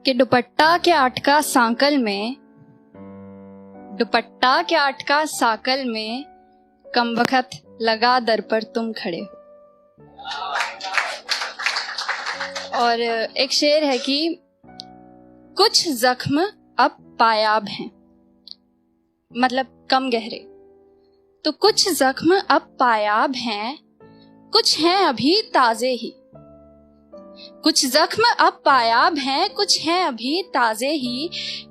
कि दुपट्टा के अटका सांकल में, दुपट्टा के अटका साकल में, कमबख्त लगा दर पर तुम खड़े हो। और एक शेर है कि कुछ जख्म अब पायाब हैं, मतलब कम गहरे, तो कुछ जख्म अब पायाब हैं, कुछ हैं अभी ताजे ही। कुछ जख्म अब पायाब हैं, कुछ हैं अभी ताजे ही।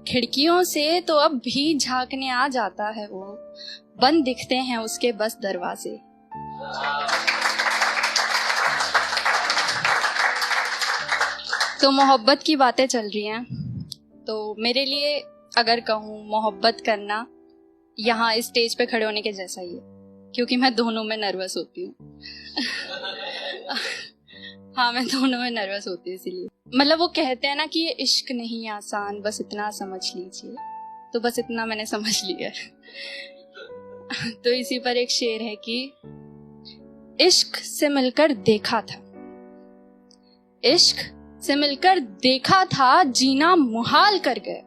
खिड़कियों से तो अब भी झांकने आ जाता है वो, बंद दिखते हैं उसके बस दरवाजे। तो मोहब्बत की बातें चल रही हैं, तो मेरे लिए अगर कहूँ मोहब्बत करना यहाँ इस स्टेज पे खड़े होने के जैसा ही है, क्योंकि मैं दोनों में नर्वस होती हूँ। हाँ, मैं दोनों में नर्वस होती हूँ इसीलिए। मतलब वो कहते हैं ना कि ये इश्क नहीं आसान, बस इतना समझ लीजिए, तो बस इतना मैंने समझ लिया है। तो इसी पर एक शेर है कि इश्क से मिलकर देखा था, इश्क से मिलकर देखा था, जीना मुहाल कर गए।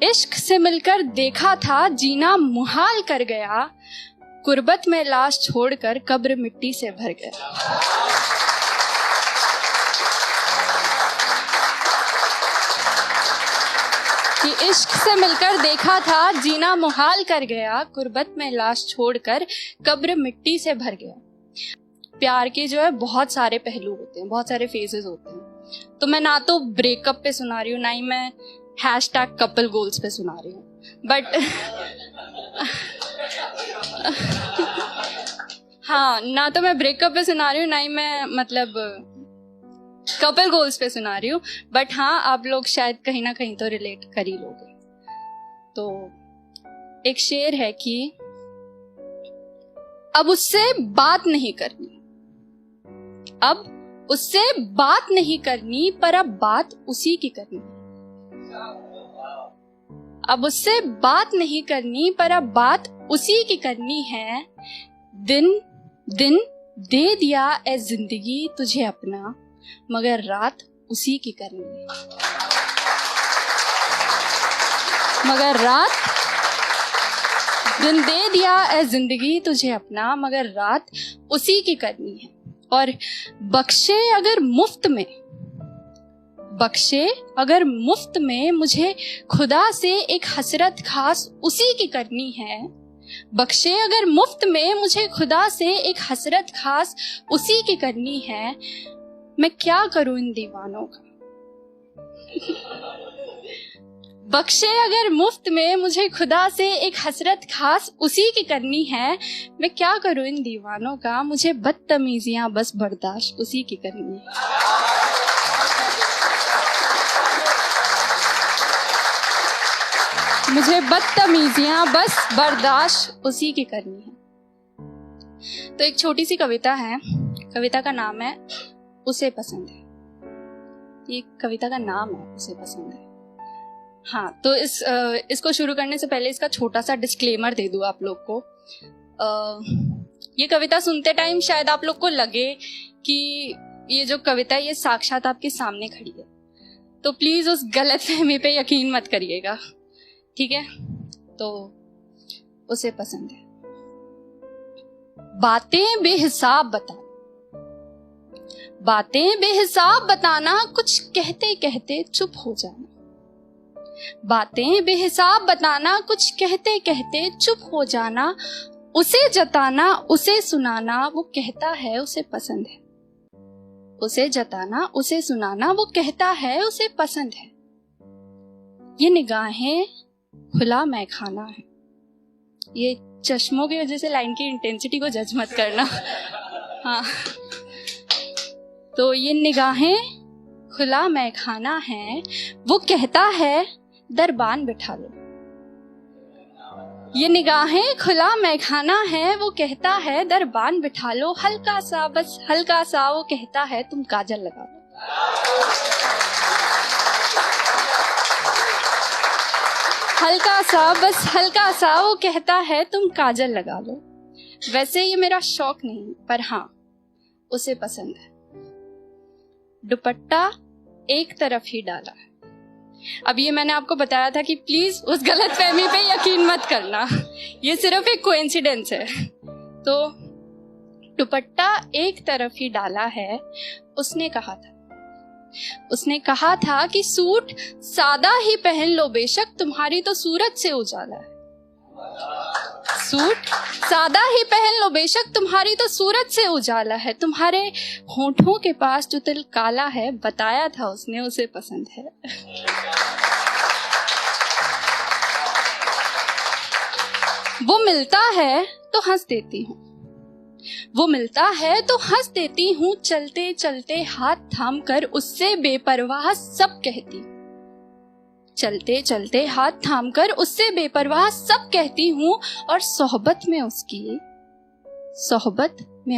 इश्क से मिलकर देखा था, जीना मुहाल कर गया। कुर्बत में लाश छोड़कर कब्र मिट्टी से भर गया। कि इश्क से मिलकर देखा था, जीना मुहाल कर गया। कुर्बत में लाश छोड़कर कब्र मिट्टी से भर गया। प्यार के जो है बहुत सारे पहलू होते हैं, बहुत सारे फेजेस होते हैं। तो मैं ना तो ब्रेकअप पे सुना रही हूँ, ना ही मैं #कपल गोल्स पे सुना रही हूँ, बट हाँ, ना तो मैं ब्रेकअप पे सुना रही हूँ, ना ही मैं मतलब कपल गोल्स पे सुना रही हूँ, बट हाँ, आप लोग शायद कहीं ना कहीं तो रिलेट कर ही लोगे। तो एक शेर है कि अब उससे बात नहीं करनी, अब उससे बात नहीं करनी, पर अब बात उसी की करनी। अब उससे बात नहीं करनी, पर अब बात उसी की करनी है। दिन दिन दे दिया ए जिंदगी तुझे अपना, मगर रात उसी की करनी है। मगर रात, दिन दे दिया ए जिंदगी तुझे अपना, मगर रात उसी की करनी है। और बख्शे अगर मुफ्त में, बख्शे अगर मुफ्त में, मुझे खुदा से एक हसरत खास उसी की करनी है। बख्शे अगर मुफ्त में, मुझे खुदा से एक हसरत खास उसी की करनी है। मैं क्या करूं इन दीवानों का। बख्शे अगर मुफ्त में, मुझे खुदा से एक हसरत खास उसी की करनी है। मैं क्या करूं इन दीवानों का, मुझे बदतमीजियां बस बर्दाश्त उसी की करनी है। मुझे बदतमीजियां बस बर्दाश्त उसी की करनी है। तो एक छोटी सी कविता है, कविता का नाम है उसे पसंद है। ये कविता का नाम है उसे पसंद है। हाँ, तो इसको शुरू करने से पहले इसका छोटा सा डिस्क्लेमर दे दूं आप लोग को। ये कविता सुनते टाइम शायद आप लोग को लगे कि ये जो कविता है ये साक्षात आपके सामने खड़ी है, तो प्लीज उस गलतफहमी पे यकीन मत करिएगा, ठीक है। तो उसे पसंद है। बातें बेहिसाब बताना, बातें बेहिसाब बताना, कुछ कहते कहते चुप हो जाना। बातें बेहिसाब बताना, कुछ कहते कहते चुप हो जाना। उसे जताना, उसे सुनाना, वो कहता है उसे पसंद है। उसे जताना, उसे सुनाना, वो कहता है उसे पसंद है। ये निगाहें खुला मैखाना है। ये चश्मों की वजह से लाइन की इंटेंसिटी को जज मत करना। हाँ, तो ये निगाहें खुला मैखाना है, वो कहता है दरबान बिठा लो। ये निगाहें खुला मैखाना है, वो कहता है दरबान बिठा लो। हल्का सा, बस हल्का सा, वो कहता है तुम काजल लगा लो। हल्का सा, बस हल्का सा, वो कहता है तुम काजल लगा लो। वैसे ये मेरा शौक नहीं, पर हाँ, उसे पसंद है। दुपट्टा एक तरफ ही डाला है। अब ये मैंने आपको बताया था कि प्लीज उस गलतफहमी पे यकीन मत करना, ये सिर्फ एक कोइंसिडेंस है। तो दुपट्टा एक तरफ ही डाला है। उसने कहा था कि सूट सादा ही पहन लो बेशक, तुम्हारी तो सूरत से उजाला है। सूट सादा ही पहन लो बेशक, तुम्हारी तो सूरत से उजाला है। तुम्हारे होठों के पास जो तिल काला है, बताया था उसने उसे पसंद है। वो मिलता है तो हंस देती हूँ, वो मिलता है तो हंस देती हूँ। चलते चलते हाथ थाम कर उससे बेपरवाह सब कहती हूँ। चलते चलते हाथ थाम कर उससे बेपरवाह सब कहती हूँ। और सोहबत में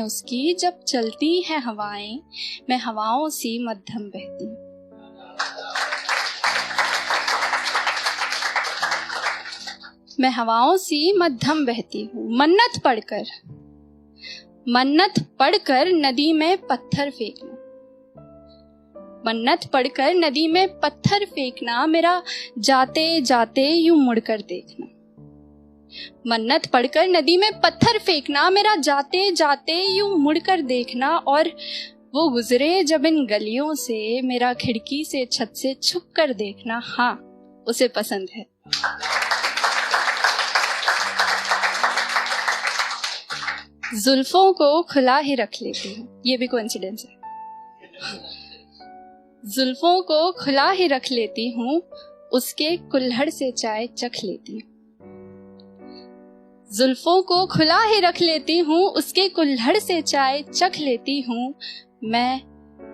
उसकी जब चलती हैं हवाएं, मैं हवाओं सी मध्यम बहती हूँ। मैं हवाओं सी मध्यम बहती हूँ। मन्नत पढ़कर नदी में पत्थर फेंकना, मन्नत पढ़कर नदी में पत्थर फेंकना, मेरा जाते जाते यूं मुड़कर देखना। मन्नत पढ़कर नदी में पत्थर फेंकना, मेरा जाते जाते यूं मुड़कर देखना। और वो गुजरे जब इन गलियों से, मेरा खिड़की से छत से छुप कर देखना। हाँ, उसे पसंद है। जुल्फों को खुला ही रख लेती हूँ, ये भी कोइंसिडेंस है। जुल्फों को खुला ही रख लेती हूँ, उसके कुल्हड़ से चाय चख लेती हूँ। जुल्फों को खुला ही रख लेती हूँ, उसके कुल्हड़ से चाय चख लेती हूँ। मैं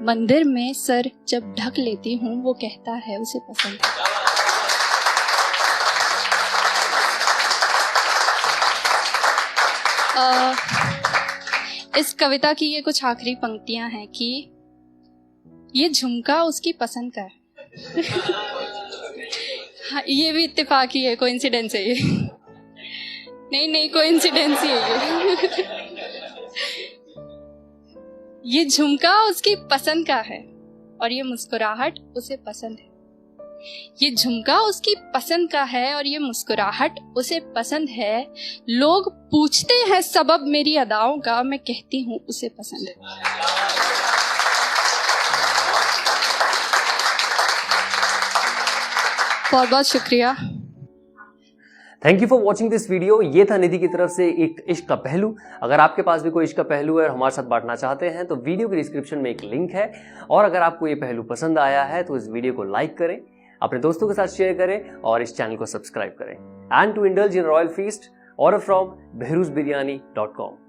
मंदिर में सर जब ढक लेती हूँ, वो कहता है उसे पसंद है। इस कविता की ये कुछ आखिरी पंक्तियां हैं कि ये झुमका उसकी पसंद का है। हाँ, ये भी इत्तेफाकी है, कोइंसिडेंस है ये। नहीं कोइंसिडेंस ही है ये झुमका उसकी पसंद का है और ये मुस्कुराहट उसे पसंद है। ये झुमका उसकी पसंद का है और ये मुस्कुराहट उसे पसंद है। लोग पूछते हैं सबब मेरी अदाओं का, मैं कहती हूँ उसे पसंद है। बहुत बहुत शुक्रिया। Thank you for watching this video. ये था निधि की तरफ से एक इश्क का पहलू। अगर आपके पास भी कोई इश्क का पहलू है और हमारे साथ बांटना चाहते हैं तो वीडियो के डिस्क्रिप्शन में एक लिंक है। और अगर आपको ये पहलू पसंद आया है तो इस वीडियो को लाइक करें, अपने दोस्तों के साथ शेयर करें और इस चैनल को सब्सक्राइब करें। And to indulge in royal feast, order from behruzbiryani.com।